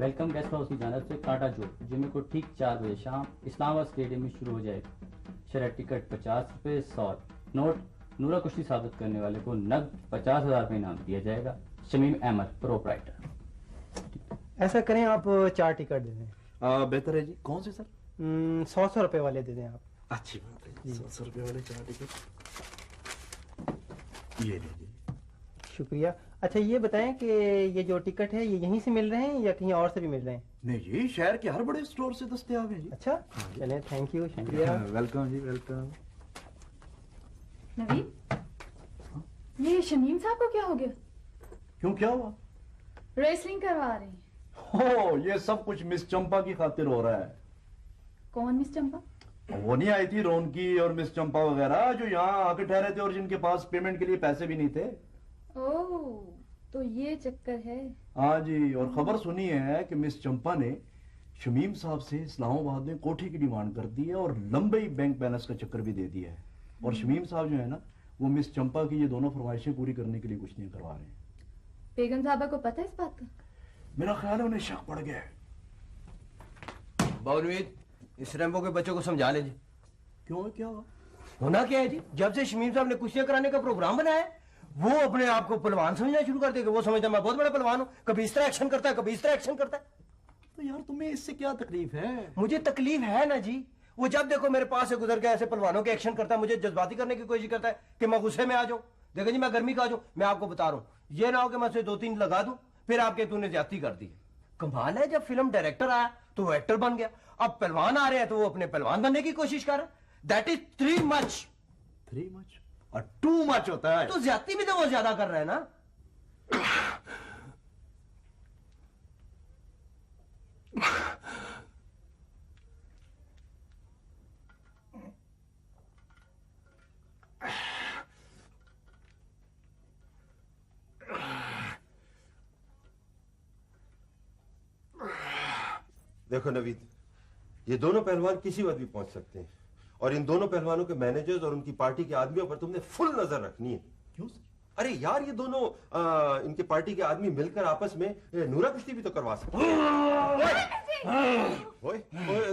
Welcome guest house की जानब से कांटा जोड़ जुमे को ठीक 4 बजे शाम इस्लामाबाद स्टेडियम में शुरू हो जाएगी। शरह टिकट 50 रुपये 100 नोट। नूरा कुश्ती साबित करने वाले को नकद 50,000 रुपये इनाम दिया जाएगा। शमीम अहमद प्रोपराइटर। ऐसा करें आप 4 टिकट दे दें। बेहतर है जी। कौन से सर? 100 रुपए वाले दे दें आप। अच्छी बात है। 100 रुपए वाले 4 टिकट ये ले लीजिए। शुक्रिया। अच्छा ये बताएं कि ये जो टिकट है ये यहीं से मिल रहे हैं या कहीं और से भी मिल रहे हैं? नहीं जी, शहर के हर बड़े स्टोर से दस्तयाब है जी। अच्छा चले, थैंक यू, शुक्रिया। वेलकम जी, वेलकम। नवीन, ये शमीम साहब को क्या हो गया? क्यों, क्या हुआ? रेसलिंग करवा रही हैं। हो, ये सब कुछ मिस चंपा की खातिर हो रहा है। कौन मिस चंपा? वो नहीं आई थी रोनकी और मिस चंपा वगैरह जो यहाँ आके ठहरे थे और जिनके पास पेमेंट के लिए पैसे भी नहीं थे। ओह, तो ये चक्कर है। हाँ जी, और खबर सुनी है कि मिस चंपा ने शमीम साहब से इस्लामाबाद में कोठी की डिमांड कर दी है और लंबे बैंक बैलेंस का चक्कर भी दे दिया है। और शमीम साहब जो है ना, वो मिस चंपा की ये दोनों फरमाइशें पूरी करने के लिए कुछ नहीं करवा रहे हैं। बेगम साहबा को पता है इस बात का? मेरा ख्याल है उन्हें शक पड़ गया है। बावनवीद, इस रैम्बो के बच्चों को समझा ले जी। क्यों है, क्या हुआ? होना क्या है जी, जब से शमीम साहब ने कुश्तियां कराने का प्रोग्राम बनाया है वो अपने आप को पहलवान समझना शुरू कर देगा। वो समझता मैं बहुत बड़ा पहलवान हूँ, कभी इस तरह एक्शन करता है, कभी इस तरह एक्शन करता है। तो यार तुम्हें इससे क्या तकलीफ है? मुझे तकलीफ है ना जी। वो जब देखो मेरे पास से गुजर के ऐसे पहलवानों के एक्शन करता है, मुझे जज्बाती करने की कोशिश करता है कि मैं गुस्से में आ जाऊं। देखो जी, मैं गर्मी का आ जाऊं। मैं आपको बता रहा हूँ, ये ना हो कि मैं उसे 2-3 लगा दूं फिर आपके तूने ज्यादती कर दी। कमाल है, जब फिल्म डायरेक्टर आया तो वो एक्टर बन गया, अब पहलवान आ रहे हैं तो वो अपने पहलवान बनने की कोशिश कर रहा है। That is 3 much. 3 मच और 2 मच होता है। तो ज्यादती भी तो वो ज्यादा कर रहे हैं ना। देखो नवीद, ये दोनों पहलवान किसी वक्त भी पहुंच सकते हैं और इन दोनों पहलवानों के मैनेजर्स और उनकी पार्टी के आदमियों पर तुमने फुल नजर रखनी है। क्यों सर? अरे यार, ये दोनों इनके पार्टी के आदमी मिलकर आपस में नूरा कुश्ती भी तो करवा सकते हैं। ओए,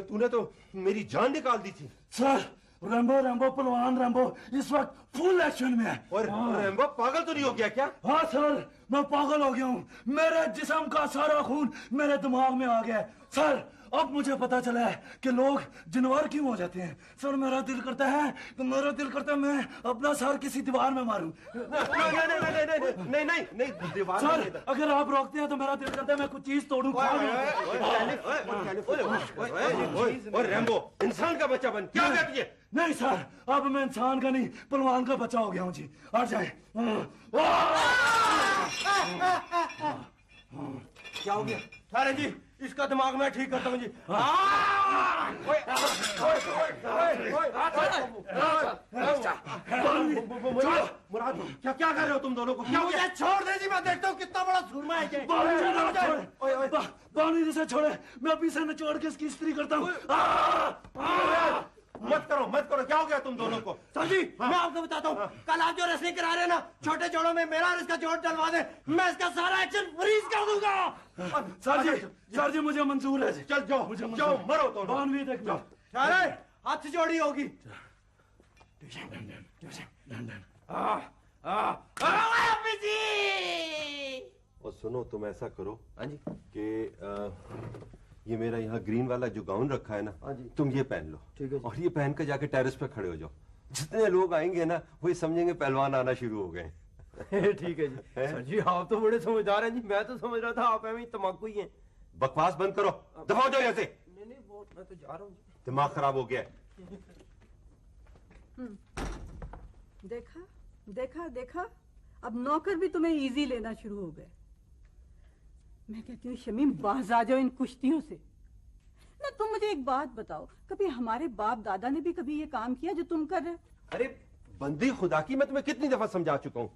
तूने तो मेरी जान निकाल दी थी। सर, रैम्बो पहलवान रैम्बो इस वक्त फुल एक्शन में है। और रैम्बो पागल तो नहीं हो गया क्या? हाँ सर, मैं पागल हो गया हूँ। मेरे जिस्म का सारा खून मेरे दिमाग में आ गया है। सर, अब मुझे पता चला है कि लोग जानवर क्यों हो जाते हैं। सर, मेरा दिल करता है मैं अपना सर किसी दीवार में मारूं। नहीं, दीवार सर, अगर आप रोकते हैं तो मेरा दिल करता है मैं कुछ चीज तोड़ूं। और रैम्बो, इंसान का बच्चा बन क्या कर दिए? नहीं सर, अब मैं इंसान का नहीं पहलवान का बच्चा हो गया हूँ जी। आ जाए। क्या हो गया? अरे जी, इसका दिमाग मैं ठीक करता हूँ जी। मुराद, क्या कर रहे हो तुम दोनों को? क्या मुझे छोड़ दे जी, मैं देखता हूँ कितना बड़ा सुरमा है। बानी से छोड़े, मैं अभी से निचोड़ के इसकी इस्त्री करता हूँ। मत करो, क्या हो गया तुम दोनों को? सर जी, मैं आपको बताता हूँ, कल आप जो रेसलिंग करा रहे हैं ना, छोटे जोड़ों में मेरा और इसका जोड़ डलवा दे, मैं इसका सारा एक्शन फ्रीज कर दूंगा। सर जी मुझे मंजूर है। चल जाओ, मरो तो। बानवी देख लो। अरे हाथ जोड़ी होगी। और सुनो, तुम ऐसा करो हाँ जी कि ये मेरा यहाँ ग्रीन वाला जो गाउन रखा है ना, हाँ जी, तुम ये पहन लो। ठीक है। और ये पहन कर जाके टेरेस पे खड़े हो जाओ। जितने लोग आएंगे ना, वो समझेंगे पहलवान आना शुरू हो गए। ठीक है जी। सर जी, आप तो बड़े समझदार हैं जी। मैं तो समझ रहा था आप ऐਵੇਂ ही तमाकू ही हैं। बकवास बंद करो, दफा हो जाओ यहाँ से। नहीं, वो मैं तो जा रहा हूँ। दिमाग खराब हो गया है। देखा, अब नौकर भी तुम्हें इजी लेना शुरू हो गए। मैं कहती हूँ शमीम, बाज आ जाओ इन कुश्तियों से ना। तुम मुझे एक बात बताओ, कभी हमारे बाप दादा ने भी कभी ये काम किया जो तुम कर रहे हो? अरे बंदी खुदा की, मैं तुम्हें कितनी दफा समझा चुका हूँ,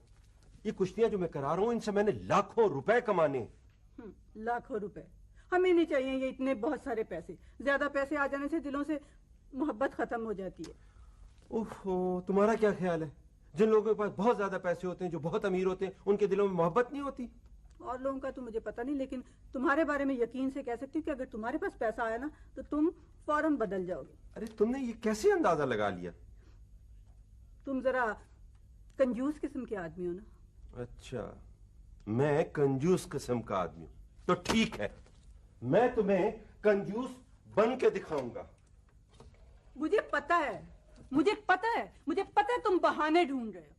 ये कुश्तियां जो मैं करा रहा हूँ इनसे मैंने लाखों रुपए कमाने। लाखों रुपए हमें नहीं चाहिए। ये इतने बहुत सारे पैसे, ज्यादा पैसे आ जाने से दिलों से मोहब्बत खत्म हो जाती है। ओहो, तुम्हारा क्या ख्याल है, जिन लोगों के पास बहुत ज्यादा पैसे होते हैं, जो बहुत अमीर होते हैं, उनके दिलों में मोहब्बत नहीं होती? और लोगों का तो मुझे पता नहीं, लेकिन तुम्हारे बारे में यकीन से कह सकती हूँ कि अगर तुम्हारे पास पैसा आया ना तो तुम फौरन बदल जाओगे। अरे तुमने ये कैसे अंदाजा लगा लिया? तुम जरा कंजूस किस्म के आदमी हो ना। अच्छा, मैं कंजूस किस्म का आदमी हूं, तो ठीक है, मैं तुम्हें कंजूस बन के दिखाऊंगा। मुझे पता है, मुझे पता है तुम बहाने ढूंढ रहे हो।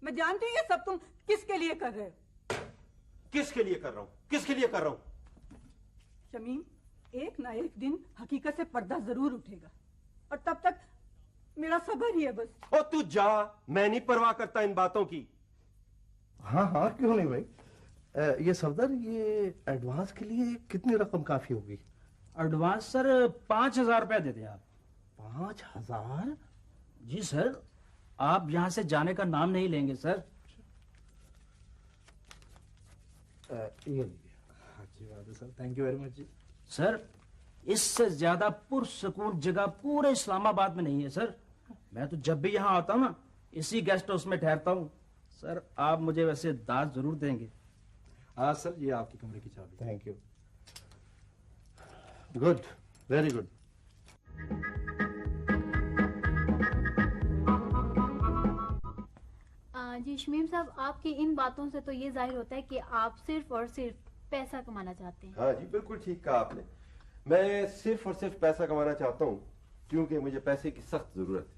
मैं जानती हूँ ये सब तुम किसके लिए कर रहे हो। किसके लिए कर रहा हूं? किसके लिए कर रहा हूं? शमीम, एक ना एक दिन हकीकत से पर्दा जरूर उठेगा, और तब तक मेरा सब्र ही है बस। ओ तू जा, मैं नहीं परवाह करता इन बातों की। हाँ हाँ, क्यों नहीं भाई। ये सफदर, ये एडवांस के लिए कितनी रकम काफी होगी? एडवांस सर 5,000 रुपया दे दें आप। 5,000? जी सर, आप यहां से जाने का नाम नहीं लेंगे सर। ये लीजिए। अच्छी बात है sir, thank you very much जी। सर, इससे ज्यादा पुरसकून जगह पूरे इस्लामाबाद में नहीं है सर। मैं तो जब भी यहाँ आता हूँ ना, इसी गेस्ट हाउस में ठहरता हूँ। सर, आप मुझे वैसे दाद जरूर देंगे। हाँ सर, ये आपके कमरे की चाबी। Thank you. Good, very good. जी शमीम साहब, आपकी इन बातों से तो ये जाहिर होता है कि आप सिर्फ और सिर्फ पैसा कमाना चाहते हैं। हाँ जी, बिल्कुल ठीक कहा आपने। मैं सिर्फ और सिर्फ पैसा कमाना चाहता हूँ, क्योंकि मुझे पैसे की सख्त जरूरत है।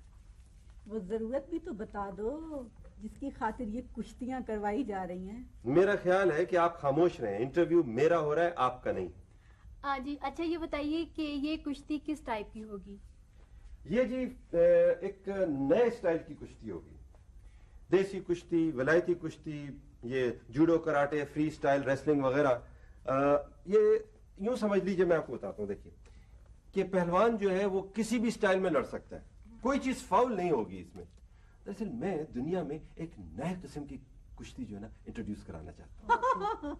वो जरूरत भी तो बता दो जिसकी खातिर ये कुश्तियां करवाई जा रही हैं। मेरा ख्याल है कि आप खामोश रहें, इंटरव्यू मेरा हो रहा है, आपका नहीं। जी अच्छा, ये बताइए कि ये कुश्ती किस टाइप की होगी? ये जी एक नए स्टाइल की कुश्ती होगी। देसी कुश्ती, विलायती कुश्ती, ये judo, karate, free style, wrestling वगैरह। ये यूं समझ लीजिए, मैं आपको बताता हूँ, देखिए कि पहलवान जो है वो किसी भी स्टाइल में लड़ सकता है, कोई चीज फाउल नहीं होगी इसमें। दरअसल मैं दुनिया में एक नए किस्म की कुश्ती जो है ना इंट्रोड्यूस कराना चाहता हूँ।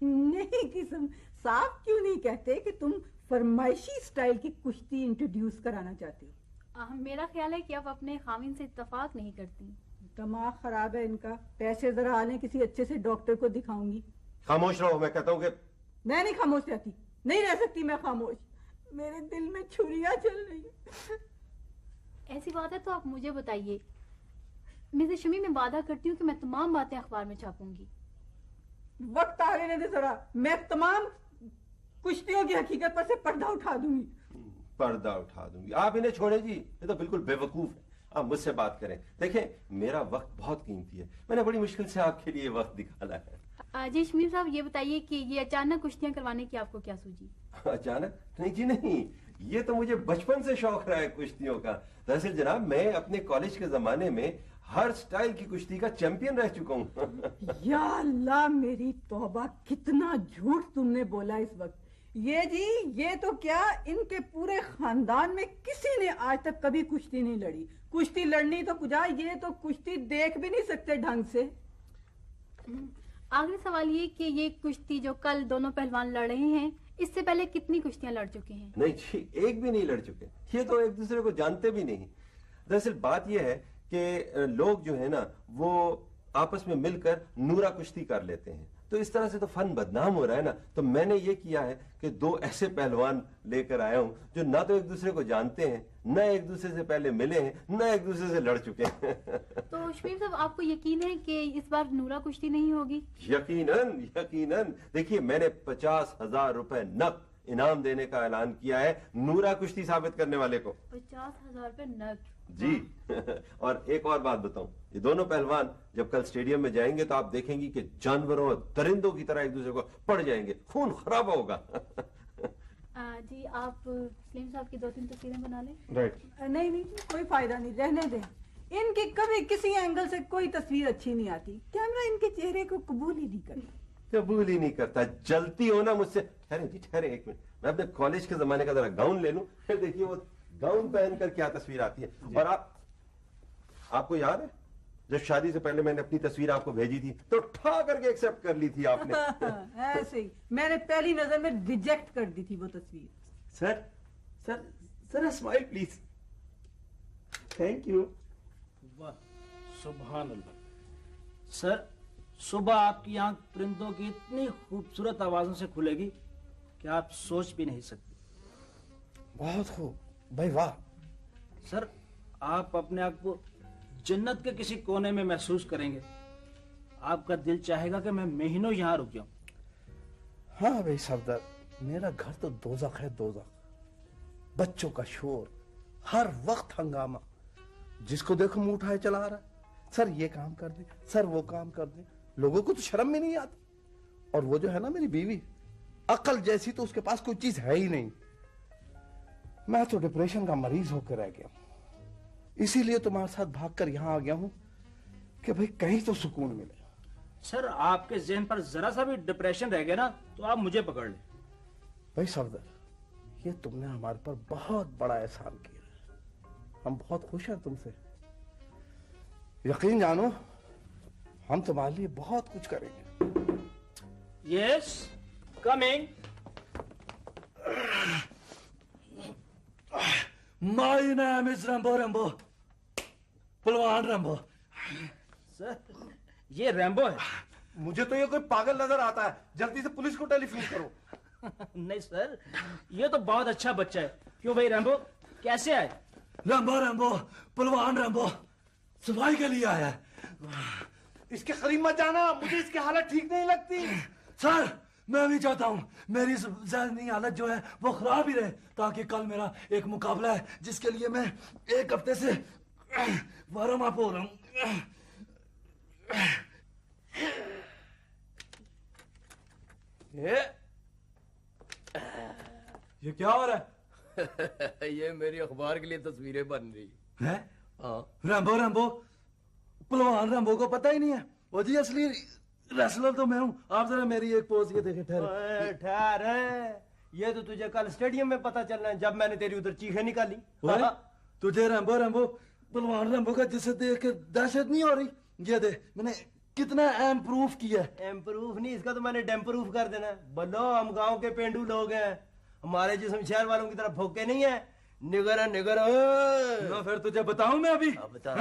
नई किस्म? साफ क्यों नहीं कहते कि तुम फरमाइशी स्टाइल की कुश्ती इंट्रोड्यूस कराना चाहते हो? मेरा ख्याल है कि आप अपने खामिन से इत्तेफाक नहीं करती। दिमाग खराब है इनका। पैसे जरा आने, किसी अच्छे से डॉक्टर को दिखाऊंगी। खामोश रहो, मैं कहता हूँ कि मैं नहीं खामोश रहती, नहीं रह सकती मैं खामोश। मेरे दिल में छुरियां चल रही है। ऐसी बात है तो आप मुझे बताइए। मिसेस शमी, मैं वादा करती हूँ कि मैं तमाम बातें अखबार में छापूंगी। वक्त आ लेने दे जरा, मैं तमाम कुश्तियों की हकीकत पर से पर्दा उठा दूंगी। पर्दा उठा दूंगी? आप इन्हें छोड़े जी, ये तो बिल्कुल बेवकूफ है। आप मुझसे बात करें। देखें, मेरा वक्त बहुत कीमती है, मैंने बड़ी मुश्किल से आपके लिए वक्त निकाला है। जी शमीम साहब, ये बताइए कि ये अचानक कुश्तियां करवाने की आपको क्या सूझी? अचानक? नहीं जी नहीं, ये तो मुझे बचपन से शौक रहा है कुश्तियों का। दरअसल जनाब, मैं अपने कॉलेज के जमाने में हर स्टाइल की कुश्ती का चैंपियन रह चुका हूँ। या अल्लाह मेरी तौबा, कितना झूठ तुमने बोला इस वक्त। ये जी, ये तो क्या, इनके पूरे खानदान में किसी ने आज तक कभी कुश्ती नहीं लड़ी। कुश्ती लड़नी तो कुछ, ये तो कुश्ती देख भी नहीं सकते ढंग से। आखिरी सवाल ये कि ये कुश्ती जो कल दोनों पहलवान लड़ रहे हैं, इससे पहले कितनी कुश्तियां लड़ चुके हैं? नहीं जी, एक भी नहीं लड़ चुके। ये तो एक दूसरे को जानते भी नहीं। दरअसल बात यह है कि लोग जो है ना, वो आपस में मिलकर नूरा कुश्ती कर लेते हैं, तो इस तरह से तो फन बदनाम हो रहा है ना। तो मैंने ये किया है कि 2 ऐसे पहलवान लेकर आया हूं जो ना तो एक दूसरे को जानते हैं, ना एक दूसरे से पहले मिले हैं, ना एक दूसरे से लड़ चुके हैं। तो शमीम साहब, आपको यकीन है कि इस बार नूरा कुश्ती नहीं होगी? यकीनन, यकीनन। देखिए, मैंने 50,000 रुपए नक इनाम देने का ऐलान किया है नूरा कुश्ती साबित करने वाले को। 50,000 रुपए नक? जी। और एक और बात बताऊं, ये दोनों पहलवान जब कल स्टेडियम में जाएंगे तो आप देखेंगी कि जानवरों और दरिंदों की तरह एक दूसरे को पड़ जाएंगे, खून खराब होगा। जी, आप सलीम साहब की 2-3 तस्वीरें बना लें। राइट। नहीं नहीं, कोई फायदा नहीं, रहने दें। इनकी कभी किसी एंगल से कोई तस्वीर अच्छी नहीं आती। कैमरा इनके चेहरे को कबूल ही नहीं करता। कबूल ही नहीं करता। जलती हो ना मुझसे। ठहरे जी, ठहरे एक मिनट, मैं अपने कॉलेज के जमाने का जरा गाउन ले लूं। फिर देखिए वो गाउन पहनकर क्या तस्वीर आती है। और आपको याद है जब शादी से पहले मैंने अपनी तस्वीर आपको भेजी थी तो ठा करके एक्सेप्ट कर ली थी आपने। ऐसे ही मैंने पहली नजर में रिजेक्ट कर दी थी वो तस्वीर। Sir sir sir, smile please. Thank you. वाह, सुभान अल्लाह। सर, सुबह आपकी आंख परिंदों की इतनी खूबसूरत आवाजों से खुलेगी कि आप सोच भी नहीं सकते। बहुत खूब भाई, वाह। सर, आप अपने आप को जन्नत के किसी कोने में महसूस करेंगे। आपका दिल चाहेगा कि मैं महीनों यहाँ रुक जाऊं। हाँ भाई सफदर, मेरा घर तो दोज़ख है, दोज़ख। बच्चों का शोर, हर वक्त हंगामा, जिसको देखो मुंह उठाए चला रहा है। सर ये काम कर दे, सर वो काम कर दे। लोगों को तो शर्म भी नहीं आती। और वो जो है ना मेरी बीवी, अकल जैसी तो उसके पास कोई चीज है ही नहीं। मैं तो डिप्रेशन का मरीज होकर रह गया, इसीलिए तुम्हारे साथ भागकर यहां आ गया हूं कि भाई कहीं तो सुकून मिले। सर, आपके ज़हन पर जरा सा भी डिप्रेशन रह गया ना तो आप मुझे पकड़ लें। भाई सफदर, ये तुमने हमारे पर बहुत बड़ा एहसान किया है। हम बहुत खुश हैं तुमसे। यकीन जानो, हम तुम्हारे लिए बहुत कुछ करेंगे। Yes, coming. My name is Rambo, Rambo, पहलवान रैम्बो। सर, ये रैम्बो है। मुझे तो ये कोई पागल नजर आता है। जल्दी से पुलिस को टेलीफोन करो। नहीं सर, ये तो बहुत अच्छा बच्चा है। क्यों भाई रैम्बो, कैसे आए? रैम्बो, रैम्बो, पहलवान रैम्बो सफाई के लिए आया है। इसके करीब मत जाना, मुझे इसकी हालत ठीक नहीं लगती। सर, मैं भी चाहता हूं मेरी ज़हनी हालत जो है वो खराब ही रहे, ताकि कल मेरा एक मुकाबला है जिसके लिए मैं 1 हफ्ते से वार्म अप हो रहा हूं। ये क्या हो रहा है? ये मेरी अखबार के लिए तस्वीरें बन रही है। हाँ। रैम्बो, रैम्बो, पहलवान रैम्बो को पता ही नहीं है। वो जी असली रेसलर तो मैं हूं। आप जरा मेरी एक पोज ये देखें। ठहर, ये तो तुझे कल स्टेडियम में पता चलना है, जब मैंने तेरी उधर चीखें निकाली। तुझे रैम्बो, रैम्बो, पहलवान रैम्बो का जिसे देख के दहशत नहीं हो रही? ये देख मैंने कितना इम्प्रूव किया है। इम्प्रूव नहीं, इसका तो मैंने डेम्प्रूव कर देना है। बोलो, हम गांव के पेंडू लोग हैं, हमारे जिस्म शहर वालों की तरह भोके नहीं है। निगर निगर। ना फिर तुझे बताऊं मैं अभी। बता।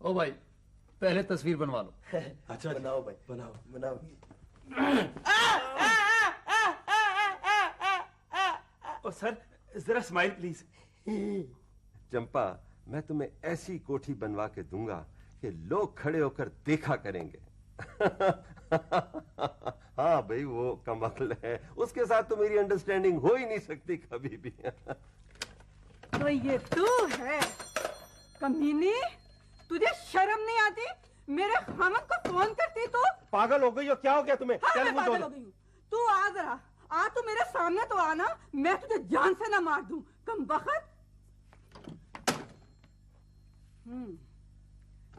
ओ भाई, पहले तस्वीर बनवा लो। अच्छा, बनाओ भाई, बनाओ बनाओ। ओ सर, जरा स्माइल प्लीज। चंपा, मैं तुम्हें ऐसी कोठी बनवा के दूंगा कि लोग खड़े होकर देखा करेंगे। हाँ भाई, वो कमअक्ल है, उसके साथ तो मेरी अंडरस्टैंडिंग हो ही नहीं सकती कभी भी। तो ये तू है कमीनी, तुझे शर्म नहीं आती? मेरे खामद को फोन करती तो? पागल हो गई हो? क्या हो गया तुम्हें? हाँ, मैं पागल हो गई हूँ। तू आ जरा, आ तू मेरे सामने तो आना, मैं तुझे जान से ना मार दूं, कम बखत।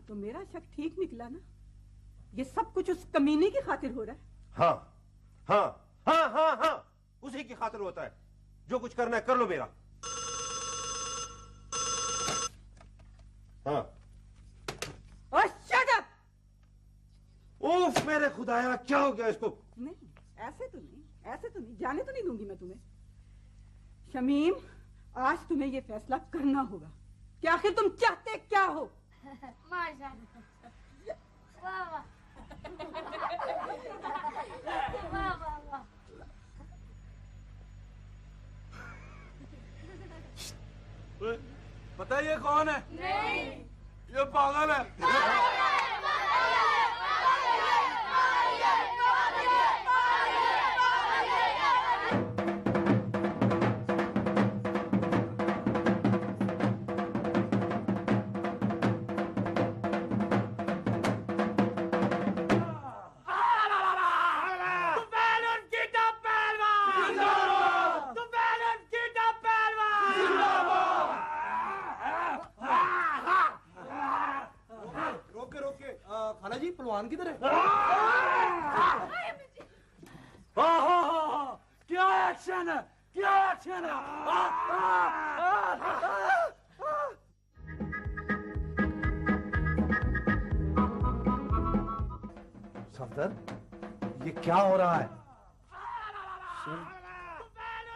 तो मेरा शक ठीक निकला ना? ये सब कुछ उस कमीने की खातिर हो रहा है? हाँ हाँ हाँ हाँ हाँ, उसी की खातिर होता है। जो कुछ करना है कर लो मेरा। हाँ। और शट अप! उफ, मेरे खुदाया, क्या हो गया इसको? नहीं, ऐसे तो नहीं, ऐसे तो नहीं, जाने तो नहीं दूंगी मैं तुम्हें। शमीम, आज तुम्हें ये फैसला करना होगा कि आखिर तुम चाहते क्या हो। माशाल्लाह, वाह वाह, वाह वाह वाह। पता है ये कौन है? नहीं। ये पागल है। खाना जी, पहलवान किधर है? क्या एक्शन है, क्या एक्शन है। सफदर, ये क्या हो रहा है? सर,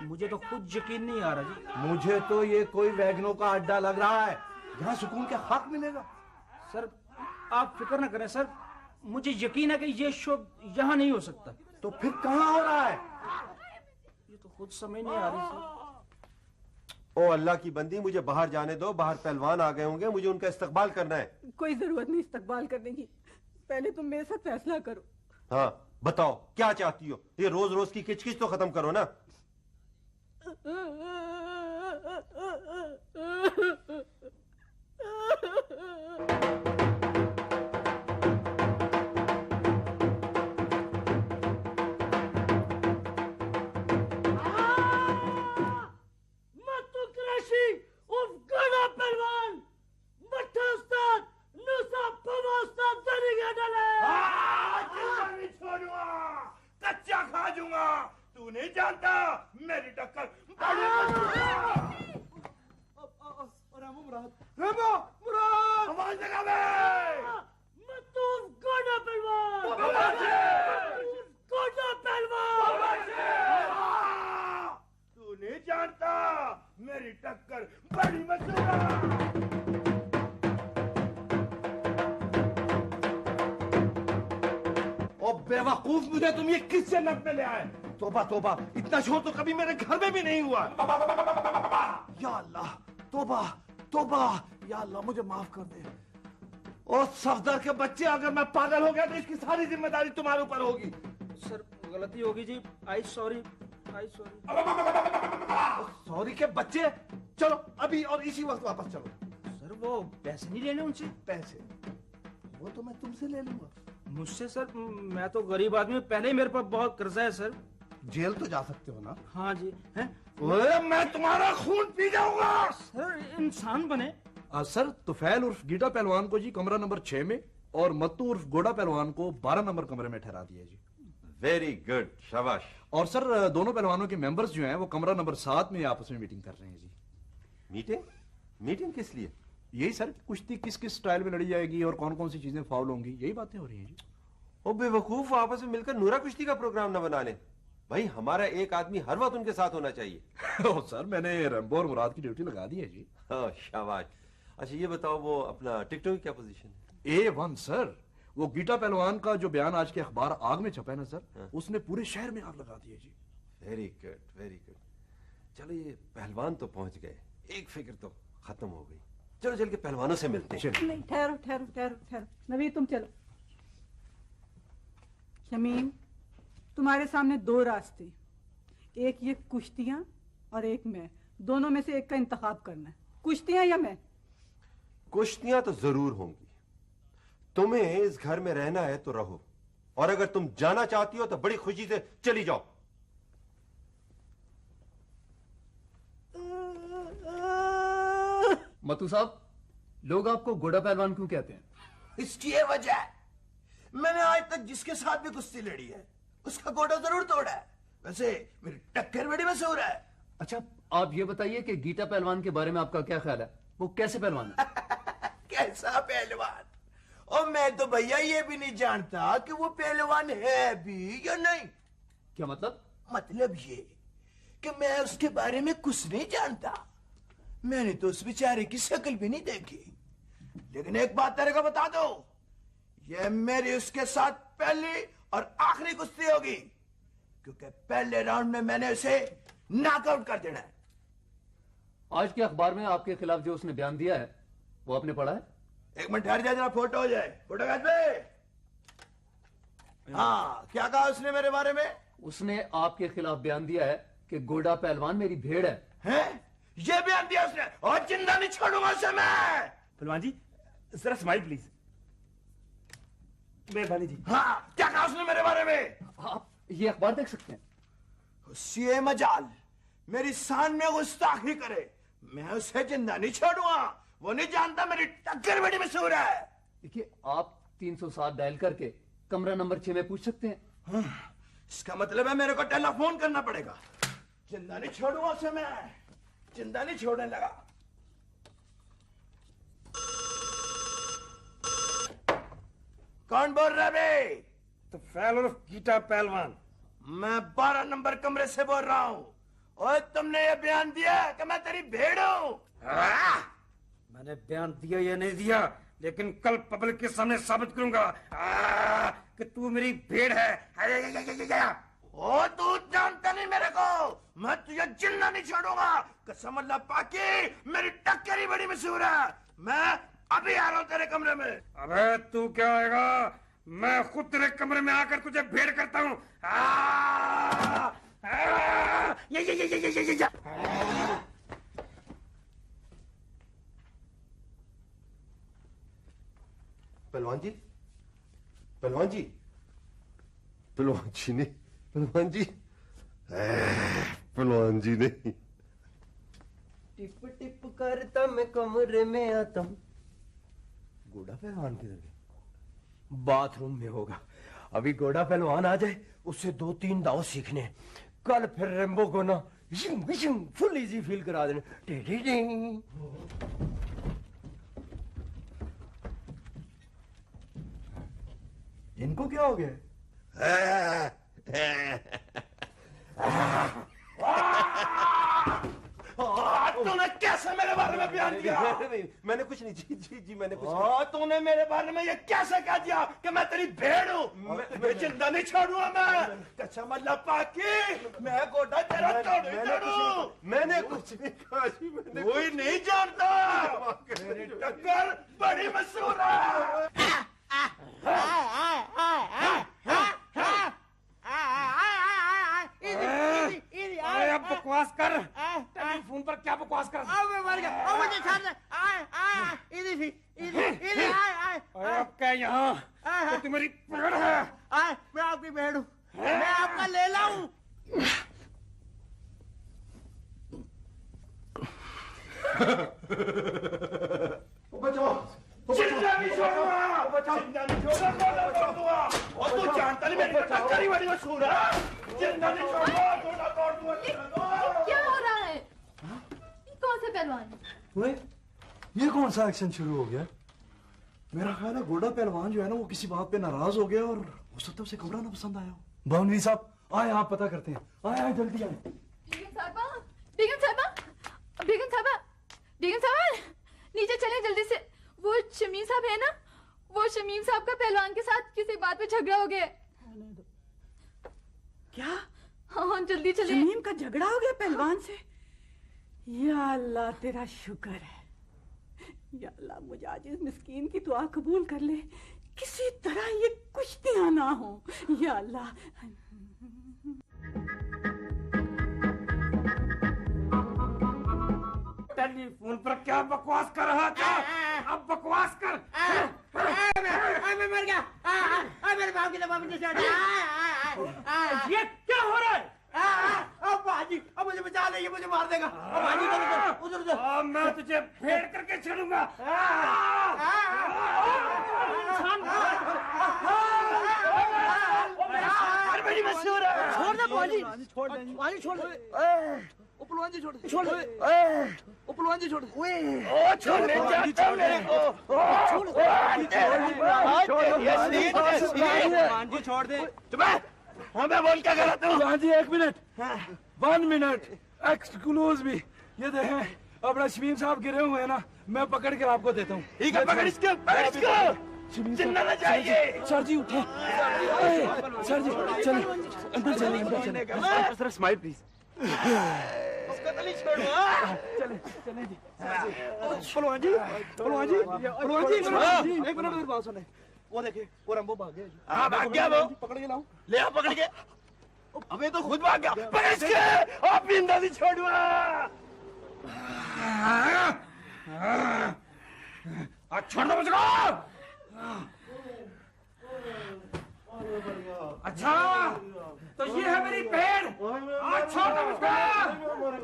मुझे तो खुद यकीन नहीं आ रहा जी। मुझे तो ये कोई वैगनों का अड्डा लग रहा है, यहाँ सुकून का हक मिलेगा। सर, आप फिक्र न करें सर, मुझे यकीन है कि ये शो यहाँ नहीं हो सकता। तो फिर कहाँ हो रहा है? ये तो खुद समझ नहीं आ रही सर। ओ अल्लाह की बंदी, मुझे बाहर जाने दो, बाहर पहलवान आ गए होंगे, मुझे उनका इस्तकबाल करना है। कोई जरूरत नहीं इस्तकबाल करने की, पहले तुम मेरे साथ फैसला करो। हाँ बताओ क्या चाहती हो? ये रोज रोज की किचकिच तो खत्म करो ना। कच्चा खा जाऊंगा, तू नहीं जानता मेरी टक्कर। रेमो मुराद आवाज लगा बे। गोड़ा पहलवान, गोड़ा पहलवान, तू नहीं जानता मेरी टक्कर बड़ी मशहूर। बेवकूफ, मुझे तुम ये किस जन्नत में ले आए? तोबा तोबा, इतना शोर तो कभी मेरे घर में भी नहीं हुआ। या अल्लाह, तोबा तोबा, या अल्लाह मुझे माफ कर दे। ओ सफदर के बच्चे, अगर मैं पागल हो गया तो इसकी सारी जिम्मेदारी तुम्हारे ऊपर होगी। सर गलती होगी जी, आई सॉरी। सॉरी के बच्चे, चलो अभी और इसी वक्त वापस चलो। सर वो पैसे नहीं लेने उनसे। पैसे वो तो मैं तुमसे ले लूंगा। मुझसे सर, मैं तो गरीब आदमी, पहले ही मेरे पास बहुत कर्जा है सर। जेल तो जा सकते हो ना? हाँ जी। हैं? मैं तुम्हारा खून पी जाऊंगा। सर इंसान बने। सर तुफैल उर्फ गीटा पहलवान को जी कमरा नंबर 6 में और मत्तू उर्फ गोड़ा पहलवान को 12 नंबर कमरे में ठहरा दिया जी। वेरी गुड, शाबाश। और सर दोनों पहलवानों के मेंबर्स जो हैं वो कमरा नंबर 7 में आपस में मीटिंग कर रहे हैं जी। मीटिंग? मीटिंग किस लिए? यही सर, कुश्ती किस किस स्टाइल में लड़ी जाएगी और कौन कौन सी चीजें फाउल होंगी, यही बातें हो रही हैं जी। ओ बेवकूफ, आपस में मिलकर नूरा कुश्ती का प्रोग्राम न बना ले भाई। हमारा एक आदमी हर वक्त उनके साथ होना चाहिए। ओ सर, मैंने रैम्बो और मुराद की ड्यूटी लगा दी है जी। हाँ शाबाश। अच्छा ये बताओ, वो अपना टिकटों की क्या पोजीशन है? A1 sir. वो गीटा पहलवान का जो बयान आज के अखबार आग में छपा है ना सर, उसने पूरे शहर में आग लगा दी है जी। Very good, very good. चलो ये पहलवान तो पहुंच गए, एक फिक्र तो खत्म हो गई। चलो चल के पहलवानों से मिलते हैं। नहीं, ठहरो ठहरो ठहरो ठहरो, नबी तुम चलो। शमीम, तुम्हारे सामने दो रास्ते, एक ये कुश्तियां और एक मैं, दोनों में से एक का इंतखाब करना है। कुश्तियां या मैं? कुश्तियां तो जरूर होंगी। तुम्हें इस घर में रहना है तो रहो, और अगर तुम जाना चाहती हो तो बड़ी खुशी से चली जाओ। मतू साहब, लोग आपको गोड़ा पहलवान क्यों कहते हैं? इसकी ये वजह है, मैंने आज तक जिसके साथ भी कुश्ती लड़ी है उसका गोड़ा जरूर तोड़ा है। वैसे मेरी टक्कर बड़ी मशहूर है। अच्छा, आप ये बताइए कि गीटा पहलवान के बारे में आपका क्या ख्याल है? वो कैसे पहलवान है? कैसा पहलवान? और मैं तो भैया ये भी नहीं जानता कि वो पहलवान है भी या नहीं। क्या मतलब? मतलब ये कि मैं उसके बारे में कुछ नहीं जानता। मैंने तो उस बेचारे की शक्ल भी नहीं देखी। लेकिन एक बात तेरे को बता दो, ये मेरी उसके साथ पहली और आखिरी कुश्ती होगी, क्योंकि पहले राउंड में मैंने उसे नॉकआउट कर देना है। आज के अखबार में आपके खिलाफ जो उसने बयान दिया है वो आपने पढ़ा है? एक मिनट ठहर जाए, जरा फोटो हो जाए। फोटो खींच ले। हाँ, क्या कहा उसने मेरे बारे में? उसने आपके खिलाफ बयान दिया है कि गोड़ा पहलवान मेरी भेड़ है। हैं? ये बयान दिया उसने, और जिंदा नहीं छोड़ूंगा उसे मैं। पहलवान जी जरा स्माइल प्लीज। मेहरबानी जी। हाँ, क्या कहा उसने मेरे बारे में? आप ये अखबार देख सकते हैं। हुस्से मजाल मेरी शान में गुस्ताखी करे, मैं उसे जिंदा नहीं छोड़ूंगा। वो नहीं जानता मेरी टक्कर बड़ी मशहूर है। देखिए, आप 307 डायल करके कमरा नंबर 6 में पूछ सकते हैं। हाँ, इसका मतलब है मेरे को टेलीफोन करना पड़ेगा। जिंदा नहीं छोड़ूंगा उसे मैं, जिंदा नहीं छोड़ने लगा। कौन बोल रहा है बे? तो फैल और गीटा पहलवान। मैं 12 नंबर कमरे से बोल रहा हूँ। और तुमने ये बयान दिया कि मैं तेरी भेड़ हूँ? मैंने बयान दिया या नहीं दिया, लेकिन कल पब्लिक के सामने साबित करूंगा कि तू मेरी भेड़ है। ओ तू जानता नहीं मेरे को, मैं तुझे जिंदा नहीं छोड़ूंगा। कसम अल्लाह पाकी, मेरी टक्कर ही बड़ी मशहूर है। मैं अभी आ रहा हूँ तेरे कमरे में। अबे तू क्या आएगा, मैं खुद तेरे कमरे में आकर तुझे भेड़ करता हूँ। पहलवान जी, पहलवान जी, पहलवान जी ने, पहलवान जी, पहलवान जी ने। टिप टिप करता मैं कमरे में आता हूँ। गोड़ा पहलवान किधर गया? बाथरूम में होगा। अभी गोड़ा पहलवान आ जाए, उससे 2-3 दाव सीखने हैं। कल फिर रेम्बो को ना फुल इजी फील करा देने। इनको क्या हो गया? तूने कैसे मेरे बारे में बयान दिया? मैंने कुछ नहीं, जी जी जी मैंने कुछ तूने मेरे बारे में ये कैसे कह दिया कि मैं तेरी भेड़ हूँ? मैं जिंदा नहीं छोड़ूंगा। मैं कसम अल्लाह पाकी, मैं गोड़ा तेरा तोड़ूं। मैंने कुछ नहीं कहा जी, मैंने कोई नहीं जानता, मेरी टक्कर बड़ी मशहूर है। अब बकवास कर, टेलीफोन पर क्या बकवास कर? अब क्या यहाँ तो तू मेरी भेड़ है? मैं आपकी भेड़ हूँ, मैं आपका लेला हूँ। बचाओ, जिंदा नहीं छोड़ूंगा, जिंदा नहीं छोड़ूंगा। और तू जानता नहीं मेरी टक्कर ही बड़ी मशहूर है। जिंदा नहीं छोड़ूंगा, गोड़ा तोड़ दूंगा। क्या हो रहा है? ये कौन से पहलवान? ये कौन सा एक्शन शुरू हो गया? मेरा ख्याल है गोड़ा पहलवान जो है ना, वो किसी बात पे नाराज हो गया और हो सकता है उसे कमरा ना पसंद आया हो। भावनवी साहब आए, आप पता करते हैं। आए जल्दी आए। बेगम साहबा, बेगम साहबा, बेगम साहबा, बेगम साहबा, नीचे चलें जल्दी से। वो शमीम साहब है ना, वो शमीम साहब का पहलवान के साथ किसी बात पे झगड़ा हो गया। क्या? हाँ जल्दी चलिए। शमीम का झगड़ा हो गया पहलवान से? या अल्लाह तेरा शुक्र है। या अल्लाह मुझे आज इस मिस्कीन की दुआ कबूल कर ले, किसी तरह ये कुश्तियां ना हो। या अल्लाह। टेलीफोन पर क्या बकवास कर रहा था? अब बकवास कर। मैं मर गया। मेरे बाप की दबा मुझे छोड़। ये क्या हो रहा है? अब बाजी, अब मुझे बचा ले, ये मुझे मार देगा। अब बाजी उधर उधर। मैं तुझे भेड़ करके छोड़ूंगा। बड़ी मशहूर है। छोड़ दे बाजी, छोड़ दे बाजी, छोड़ दे। उपलवान जी छोड़ दे, छोड़ दे। उपलवान जी छोड़ दे। ओ छोड़ने चाहता मेरे को। उपलवान जी छोड़ दे। हाँ मैं बोल क्या कर रहा तू? हाँ जी 1 मिनट, 1 मिनट एक्सक्लूज भी। ये देखें अपना शमीम साहब गिरे हुए हैं ना, मैं पकड़ के आपको देता हूँ। ठीक है, पकड़ इसको, पकड़ इसको। जिंदा ना जाइए। सर जी उठे, सर जी चले अंदर, चले अंदर चले। Sir smile please. उसको तो नहीं छोड़ूंगा। चले चले जी। पहलवान जी, पहलवान जी, पहलवान जी 1 मिनट मेरी बात सुने। वो देखिए वो रंबो भाग गया जी। हाँ भाग गया वो। पकड़ के लाऊं? ले आओ पकड़ के। अबे तो खुद भाग गया। पकड़ इसके, आप जिंदा नहीं छोड़ूंगा। छोड़ दो मुझको। अच्छा तो ये है मेरी भेड़। छोड़ दो मुझको।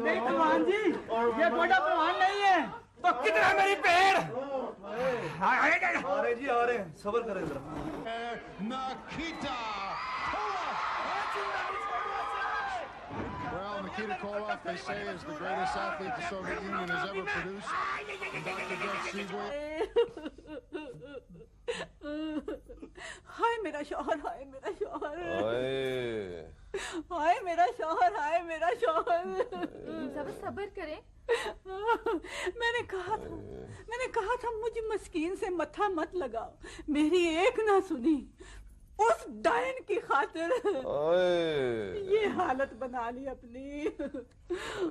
नहीं पहलवान जी, ये गोड़ा पहलवान नहीं है। तो किधर है मेरी भेड़? आ रहे जी, आ रहे हैं, सब्र करें जरा। Nikita Well, Nikita Koloff, they say, is the greatest athlete the Soviet Union has ever produced. And Dr. Doug Siegel. हाय मेरा शौहर, हाय मेरा शौहर, हाय मेरा शौहर, हाय मेरा शौहर। सब्र करें। मैंने कहा था मुझ मस्कीन से मत्था मत लगाओ, मेरी एक ना सुनी। उस डायन की खातिर ये हालत बना ली अपनी।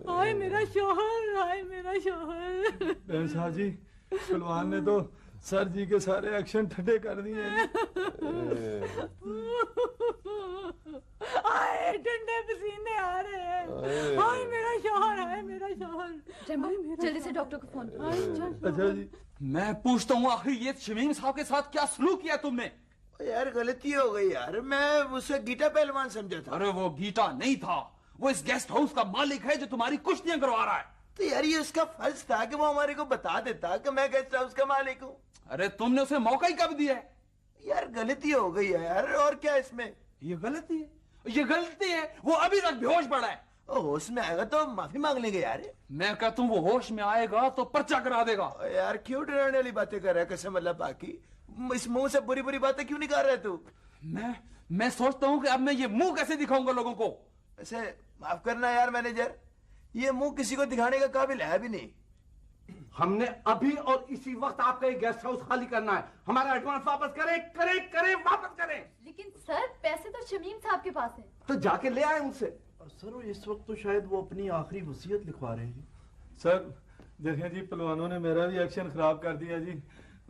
हाय मेरा शौहर, हाय मेरा शौहर। बहन साहब जी, पहलवान ने तो सर जी के सारे एक्शन ठंडे कर दिए। आए ठंडे पसीने आ रहे हैं। हाय मेरा शौहर, हाय मेरा शौहर। जल्दी से डॉक्टर को फोन करो। अच्छा जी, मैं पूछता हूँ आखिर ये शमीम साहब के साथ क्या सलूक किया तुमने? यार गलती हो गई यार, मैं उसे गीता पहलवान समझा था। अरे वो गीता नहीं था, वो इस गेस्ट हाउस का मालिक है जो तुम्हारी कुश्तियां करवा रहा है। तो यार ये उसका फर्ज था कि वो हमारे को बता देता कि मैं गेस्ट हाउस का मालिक हूँ। अरे तुमने उसे मौका ही कब दिया है? यार गलती हो गई है यार, और क्या इसमें? ये गलती है, ये गलती है। वो अभी तक बेहोश पड़ा है। होश में आएगा तो माफी मांग लेंगे यार। मैं कहता हूँ वो होश में आएगा तो पर्चा करा देगा। यार क्यों डराने वाली बातें कर रहा है कसम अल्लाह पाक की? इस मुंह से बुरी बुरी बातें क्यों निकाल रहे तू? मैं सोचता हूँ कि अब मैं ये मुंह कैसे दिखाऊंगा लोगों को। ऐसे माफ करना यार मैनेजर, ये मुंह किसी को दिखाने का काबिल है भी नहीं। हमने अभी और इसी वक्त आपका ये गेस्ट हाउस खाली करना है। हमारा एडवांस वापस करें वापस करें। लेकिन सर पैसे तो शमीम साहब के पास है। तो जाके ले आए उनसे। सर इस वक्त तो शायद वो अपनी आखिरी वसीयत लिखवा रहे हैं। सर देखें जी, पहलवानों ने मेरा भी एक्शन खराब कर दिया जी।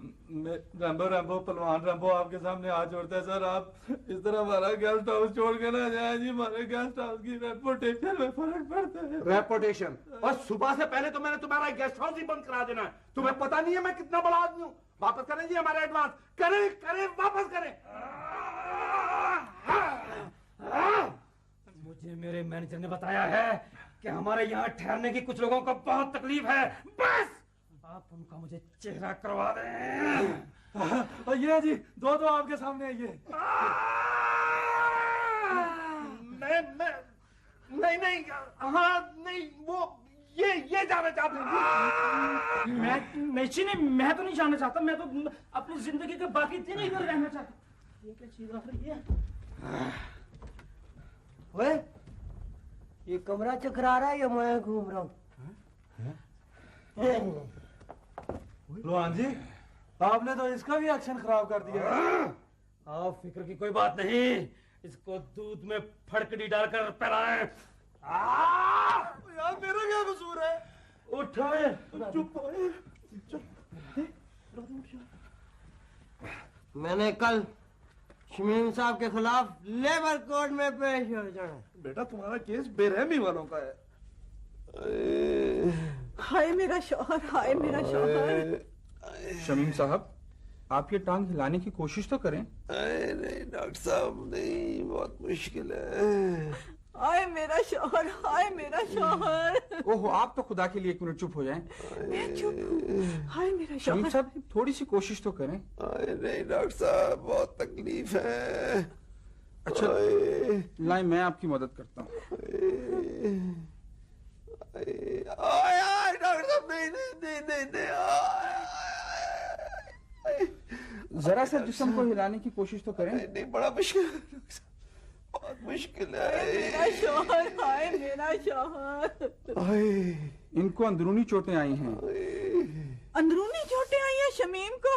रैम्बो पहलवान रैम्बो आपके सामने हाथ जोड़ता है। सर आप इस तरह हमारा गेस्ट हाउस छोड़ के ना जाए जी, हमारे गेस्ट हाउस की रेपुटेशन में फर्क पड़ता है। रेपुटेशन? और सुबह से पहले तो मैंने तुम्हारा गेस्ट हाउस ही बंद करा देना है। तुम्हें पता नहीं है मैं कितना बड़ा आदमी हूँ। वापस करें जी हमारा एडवांस, करें वापस करें। मुझे मेरे मैनेजर ने बताया है कि हमारे यहाँ ठहरने की कुछ लोगों को बहुत तकलीफ है। बस आप उनका मुझे चेहरा करवा दें। और ये जी दो आपके सामने ये। नहीं हाँ नहीं वो ये जाना चाहते हैं। मैं तो नहीं जाना चाहता। मैं तो अपनी जिंदगी के बाकी दिन इधर रहना चाहता। ये क्या चीज आ रही है? ओए, ये कमरा चकरा रहा है या मैं घूम रहा हूँ? लोहान जी, आपने तो इसका भी एक्शन खराब कर दिया। आप फिक्र की कोई बात नहीं, इसको दूध में फड़कड़ी डालकर पिलाएं। यार मेरा क्या कसूर है? उठाए चुप। मैंने कल शमीम साहब के खिलाफ लेबर कोर्ट में पेश हो जाना। बेटा तुम्हारा केस बेरहमी वालों का है। हाय मेरा शौहर, हाय मेरा शौहर। शमीम साहब, आप ये टांग हिलाने की कोशिश तो करें। नहीं डॉक्टर साहब नहीं, बहुत मुश्किल है। हाय मेरा शौहर, हाय मेरा शौहर। ओहो, आप तो खुदा के लिए एक मिनट चुप हो जाएं। मैं चुप हूँ। हाय मेरा शौहर। शमीम साहब थोड़ी सी कोशिश तो करें। नहीं डॉक्टर साहब बहुत तकलीफ है। अच्छा लाएं, मैं आपकी मदद करता हूँ। डॉक्टर साहब नहीं। जरा सा जिस्म को हिलाने की कोशिश तो करें। नहीं बड़ा मुश्किल है, बहुत मुश्किल है। मेरा शौहर, हाय मेरा शौहर। इनको अंदरूनी चोटें आई हैं। अंदरूनी चोटें आई हैं शमीम को।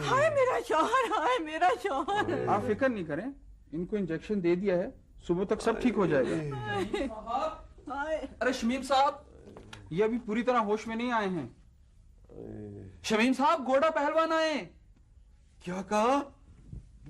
हाय मेरा शौहर, हाय मेरा शौहर। आप फिक्र नहीं करें, इनको इंजेक्शन दे दिया है, सुबह तक सब ठीक हो जाएगा। अरे शमीम साहब, ये अभी पूरी तरह होश में नहीं आए हैं। शमीम साहब गोड़ा पहलवान आए। क्या कहा?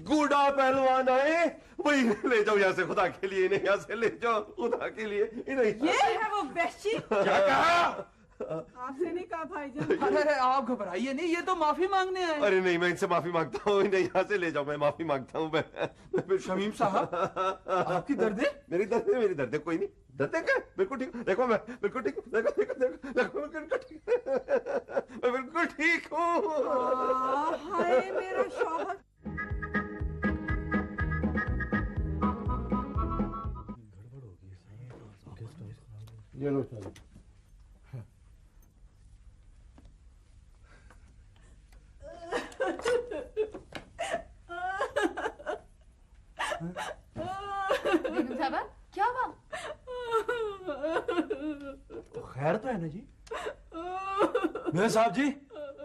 गोड़ा पहलवान आए? वही ले जाओ यहाँ से, खुदा के लिए इन्हें यहाँ से ले जाओ, खुदा के लिए इन्हें। ये है वो वहशी। क्या कहा? आपसे नहीं कहा भाईजान। अरे आप घबराइए नहीं, ये तो माफी मांगने आए। अरे नहीं, मैं इनसे माफी मांगता हूँ, इन्हें यहाँ से ले जाओ, मैं माफी मांगता हूँ। मैं शमीम साहब, आपकी दर्द है? मेरी दर्द है कोई नहीं। दर्द है क्या? बिल्कुल ठीक, देखो मैं बिल्कुल ठीक, देखो मैं बिल्कुल ठीक हूँ। हाय मेरा शौहर। ये लो चलो। बेगम साहबा क्या हुआ? खैर तो है ना जी? मेरे साहब जी,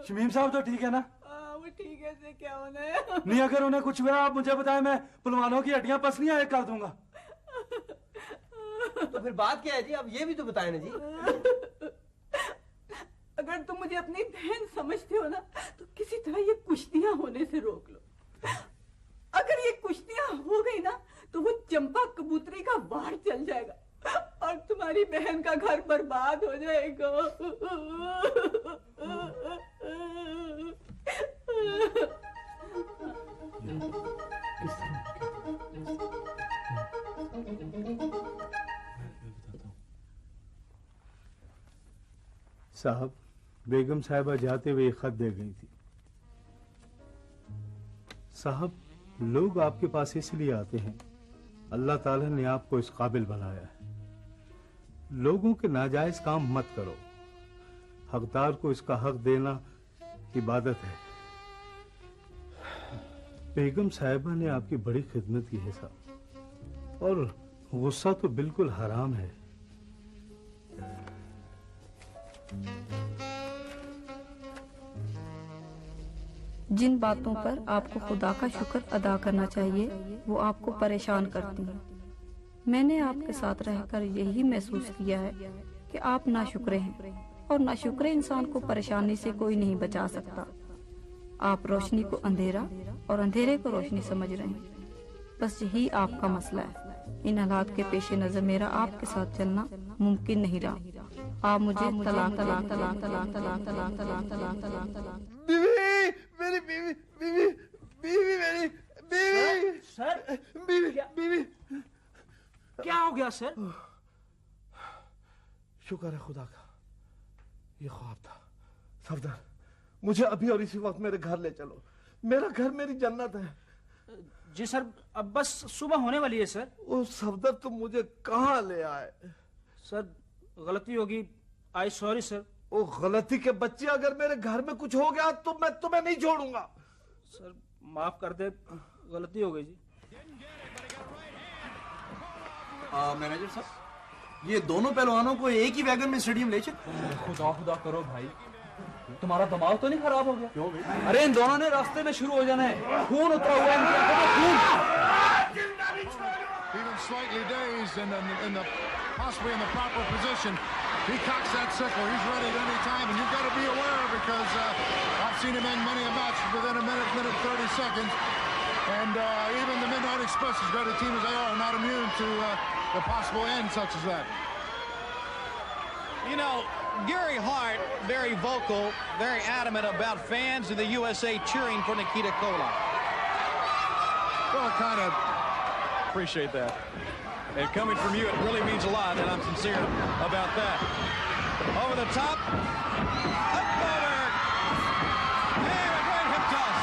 शमीम साहब तो ठीक है ना? वो ठीक है से क्या होना है? नहीं, अगर उन्हें कुछ हुआ आप मुझे बताएं, मैं पहलवानों की हड्डियां पसलियां एक कर दूंगा। तो फिर बात क्या है जी, आप ये भी तो बताएं ना जी। अगर तुम मुझे अपनी बहन समझते हो ना तो किसी तरह ये कुश्तियां होने से रोक लो। अगर ये कुश्तियां हो गई ना तो वो चंपा कबूतरी का वार चल जाएगा और तुम्हारी बहन का घर बर्बाद हो जाएगा। साहब, बेगम साहिबा जाते हुए खत दे गई थी। साहब, लोग आपके पास इसलिए आते हैं, अल्लाह ताला ने आपको इस काबिल बनाया है। लोगों के नाजायज काम मत करो, हकदार को इसका हक देना इबादत है। बेगम साहिबा ने आपकी बड़ी खिदमत की है साहब, और गुस्सा तो बिल्कुल हराम है। जिन बातों पर आपको खुदा का शुक्र अदा करना चाहिए वो आपको परेशान करती हैं। मैंने आपके साथ रहकर यही महसूस किया है कि आप नाशुक्रे हैं, और नाशुक्रे इंसान को परेशानी से कोई नहीं बचा सकता। आप रोशनी को अंधेरा और अंधेरे को रोशनी समझ रहे हैं। बस यही आपका मसला है। इन हालात के पेश नजर मेरा आपके साथ चलना मुमकिन नहीं रहा। आप मुझे तलाक तलाक तलाक तलाक तलाक तलाक तलाक तलाक तलाक तलाक बीवी, मेरी बीवी, बीवी, बीवी, मेरी बीवी। सर, बीवी, बीवी। क्या हो गया सर? शुक्र है खुदा का, ये ख्वाब था। सफदर, मुझे अभी और इसी वक्त मेरे घर ले चलो। मेरा घर मेरी जन्नत है। जी सर, अब बस सुबह होने वाली है सर। ओ सफदर, तुम मुझे कहाँ ले आए? सर, गलती होगी, आई सॉरी सर। ओ गलती के बच्चे, अगर मेरे घर में कुछ हो गया तो मैं तुम्हें नहीं छोड़ूंगा। सर माफ कर दे, गलती हो गई जी। मैनेजर साहब, ये दोनों पहलवानों को एक ही वैगन में स्टेडियम ले चले। खुदा खुदा करो भाई, तुम्हारा दिमाग तो नहीं खराब हो गया? क्यों भाई? अरे इन दोनों ने रास्ते में शुरू हो जाना है। खून उतरा हुआ है इनकी आंखों में, खून। Even slightly dazed and possibly in the proper position. He cocks that sickle. He's ready at any time, and you've got to be aware because I've seen him end many a match within a minute 30 seconds. And even the Midnight Express, as great a team as they are not immune to the possible end such as that. You know, Gary Hart, very vocal, very adamant about fans in the USA cheering for Nikita Koloff. Well, kind of. Appreciate that. And coming from you, it really means a lot, and I'm sincere about that. Over the top. Up over. And a great hip toss.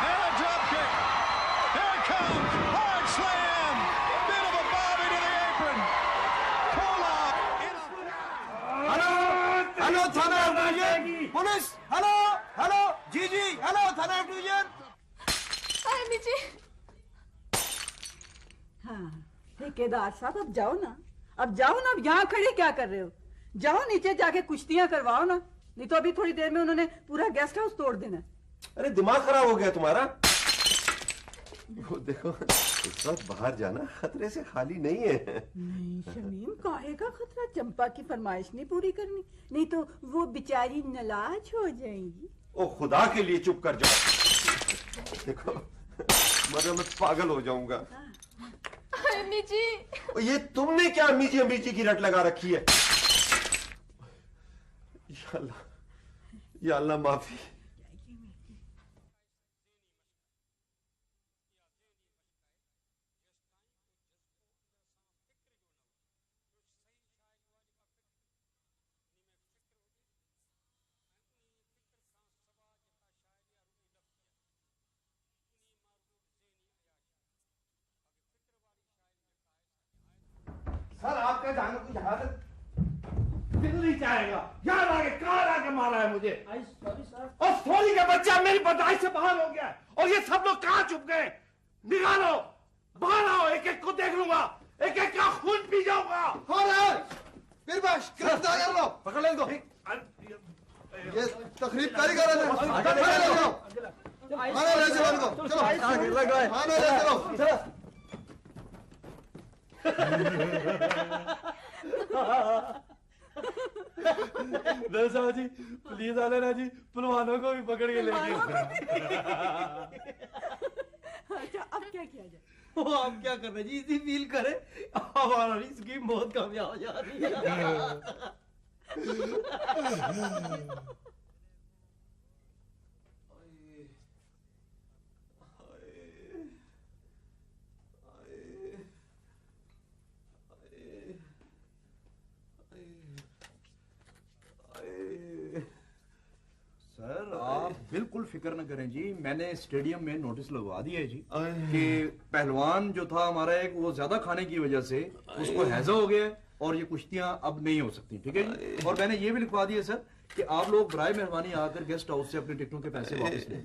And a drop kick. Here it comes. Hard slam. Bit of a bobby to the apron. Koloff. Hello hello थाना division police. Hello hello जी जी hello थाना division. अम्मी जी। हाँ, ठेकेदार साहब अब जाओ ना, अब जाओ ना। अब यहाँ खड़े क्या कर रहे हो? जाओ नीचे जाके कुश्तियां करवाओ ना, नहीं तो अभी थोड़ी देर में उन्होंने पूरा गेस्ट हाउस तोड़ देना। अरे दिमाग खराब हो गया तुम्हारा? वो देखो, इस वक्त बाहर जाना खतरे से खाली नहीं है। नहीं शमीम, काहे का खतरा? चंपा की फरमाइश नहीं पूरी करनी, नहीं तो वो बेचारी नाराज हो जाएंगी। ओ खुदा के लिए चुप कर जाओ। देखो, वरना मैं पागल हो जाऊंगा। अम्मी जी। ये तुमने क्या अम्मी जी की रट लगा रखी है? या अल्लाह माफी। सर, आपका जाना कुछ हालत दिल नहीं चाहेगा। यहाँ आके कहाँ आके मारा है मुझे? और सॉरी का बच्चा मेरी बर्दाश्त से बाहर हो गया है। और ये सब लोग कहाँ छुप गए? निकालो, बाहर आओ, एक एक को देख लूंगा, एक एक का खून पी जाऊंगा। पीरबाश गिरफ्तार कर लो, पकड़ ले इनको। ये तकरीब कारीगर है, थाने ले जाओ, थाने ले चलो इनको, चलो थाने ले चलो। साहब जी प्लीज आ लेना जी, पहलवानों को भी पकड़ के लेके। अच्छा अब क्या किया जाए? वो आप क्या कर रहे जी, इसी फील करे हमारी स्कीम बहुत कामयाब हो जा रही है। सर आप बिल्कुल फिक्र न करें जी, मैंने स्टेडियम में नोटिस लगवा दिया है जी कि पहलवान जो था हमारा एक, वो ज्यादा खाने की वजह से उसको हैजा हो गया है और ये कुश्तियां अब नहीं हो सकती, ठीक है जी। और मैंने ये भी लिखवा दिया सर कि आप लोग बराए मेहरबानी आकर गेस्ट हाउस से अपने टिकटों के पैसे वापस ले लें।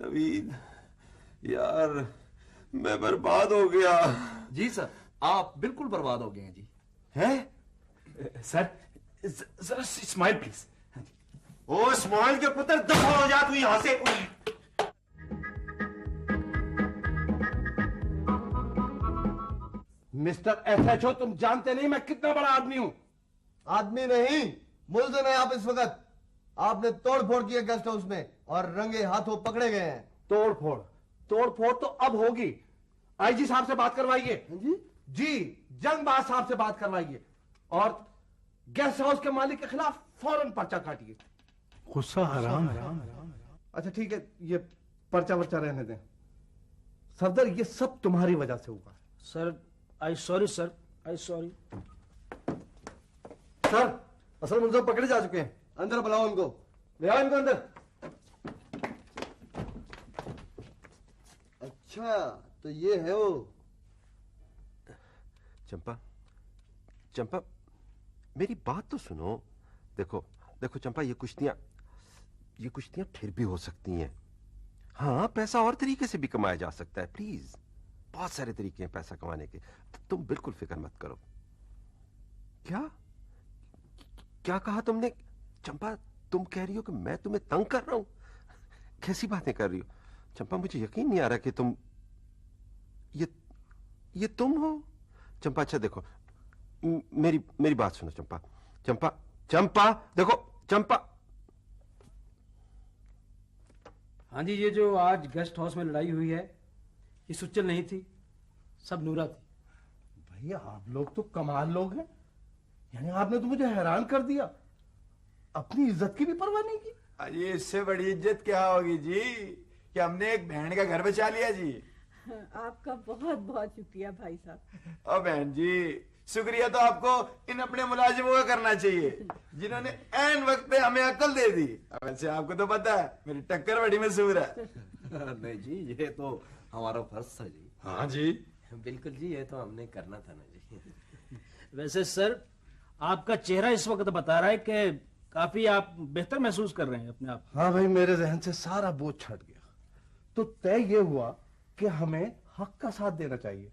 नवीन यार मैं बर्बाद हो गया। जी सर आप बिल्कुल बर्बाद हो गए हैं जी। हैं सर, जरा स्माइल प्लीज। ओ स्माइल के पुत्र दफा हो जा तू यहां से। मिस्टर एसएचओ तुम जानते नहीं मैं कितना बड़ा आदमी हूं। आदमी नहीं मुल्जिम है आप इस वक्त। आपने तोड़फोड़ की है गेस्ट हाउस में और रंगे हाथों पकड़े गए हैं। तोड़फोड़ तोड़फोड़ तो अब होगी। आईजी साहब से बात करवाइए। जी जंगबाज साहब से बात करवाइए और गेस्ट हाउस के मालिक के खिलाफ फौरन पर्चा काटिए। गुस्सा हराम है। अच्छा ठीक है, ये पर्चा वर्चा रहने दें। सरदार ये सब तुम्हारी वजह से हुआ। Sir I sorry sir, I sorry. Sir असल मुल्जिम पकड़े जा चुके हैं, अंदर बुलाओ उनको, ले आओ इनको अंदर। अच्छा तो ये है वो। चंपा चंपा मेरी बात तो सुनो। देखो देखो चंपा ये कुश्तियां फिर भी हो सकती हैं। हाँ पैसा और तरीके से भी कमाया जा सकता है, प्लीज बहुत सारे तरीके हैं पैसा कमाने के। तुम बिल्कुल फिक्र मत करो। क्या क्या कहा तुमने चंपा? तुम कह रही हो कि मैं तुम्हें तंग कर रहा हूं? कैसी बातें कर रही हो चंपा? मुझे यकीन नहीं आ रहा कि तुम ये तुम हो चंपा। अच्छा देखो मेरी बात सुनो चंपा। चंपा चंपा देखो चंपा। हाँ जी, ये जो आज गेस्ट हाउस में लड़ाई हुई है ये सुच्चल नहीं थी, सब नूरा थी। भैया आप लोग तो कमाल लोग हैं, यानी आपने तो मुझे हैरान कर दिया। अपनी इज्जत की भी परवाह नहीं की। अरे इससे बड़ी इज्जत क्या होगी जी कि हमने एक बहन का घर बचा लिया जी। आपका बहुत बहुत शुक्रिया भाई साहब। और बहन जी शुक्रिया तो आपको इन अपने मुलाजिमों का करना चाहिए जिन्होंने ऐन वक्त पे हमें अकल दे दी। वैसे आपको तो पता है मेरी टक्कर बड़ी मशहूर है। नहीं जी ये तो हमारा फर्ज था जी। हाँ जी बिल्कुल जी, ये तो हमने करना था ना जी। वैसे सर आपका चेहरा इस वक्त बता रहा है कि काफी आप बेहतर महसूस कर रहे हैं अपने आप। हाँ भाई मेरे जहन से सारा बोझ छट गया। तो तय ये हुआ कि हमें हक का साथ देना चाहिए।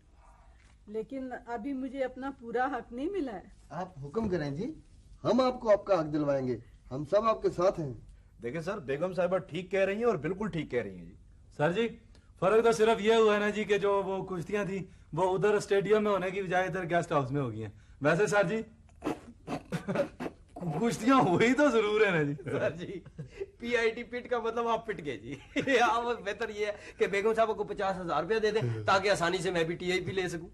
लेकिन अभी मुझे अपना पूरा हक नहीं मिला है। आप हुक्म करें जी, हम आपको आपका हक दिलवाएंगे। हम सब आपके साथ हैं। देखिए सर बेगम साहिबा ठीक कह रही हैं और बिल्कुल ठीक कह रही हैं जी। सर जी फर्क तो सिर्फ ये हुआ है ना जी कि जो वो कुश्तियां थी वो उधर स्टेडियम में होने की बजाय इधर गेस्ट हाउस में हो गई हैं। वैसे सर जी कुश्तियां हुई तो जरूर है ना जी। सर जी पीआईटी पिट का मतलब आप पिट गए जी। आप बेहतर ये है कि बेगम साहब को 50,000 रुपया दे दें ताकि आसानी से मैं भी टीआईपी ले सकूं।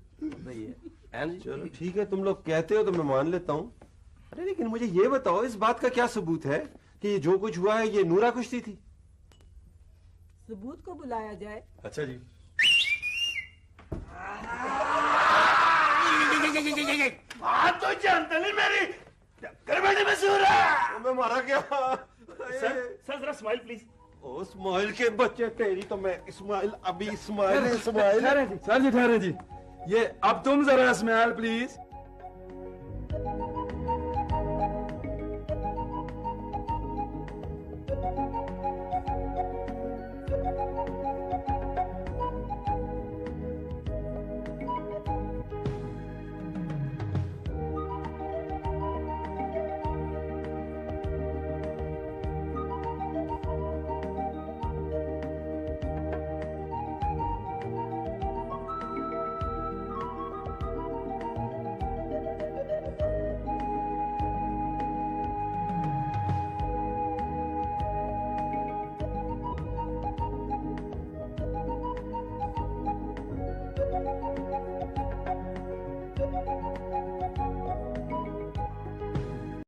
चलो ठीक है, तुम लोग कहते हो तो मैं मान लेता हूँ। अरे लेकिन मुझे ये बताओ इस बात का क्या सबूत है कि जो कुछ हुआ है ये नूरा कुश्ती थी? सबूत को बुलाया जाए। अच्छा जी बात तो जानते नहीं मेरी टक्कर बड़ी मशहूर है। मैं मारा क्या? सर जरा स्माइल प्लीज। ओ स्माइल के बच्चे तेरी तो मैं स्माइल अभी स्माइल सर जी ठहरे जी, ये अब तुम जरा स्माइल प्लीज।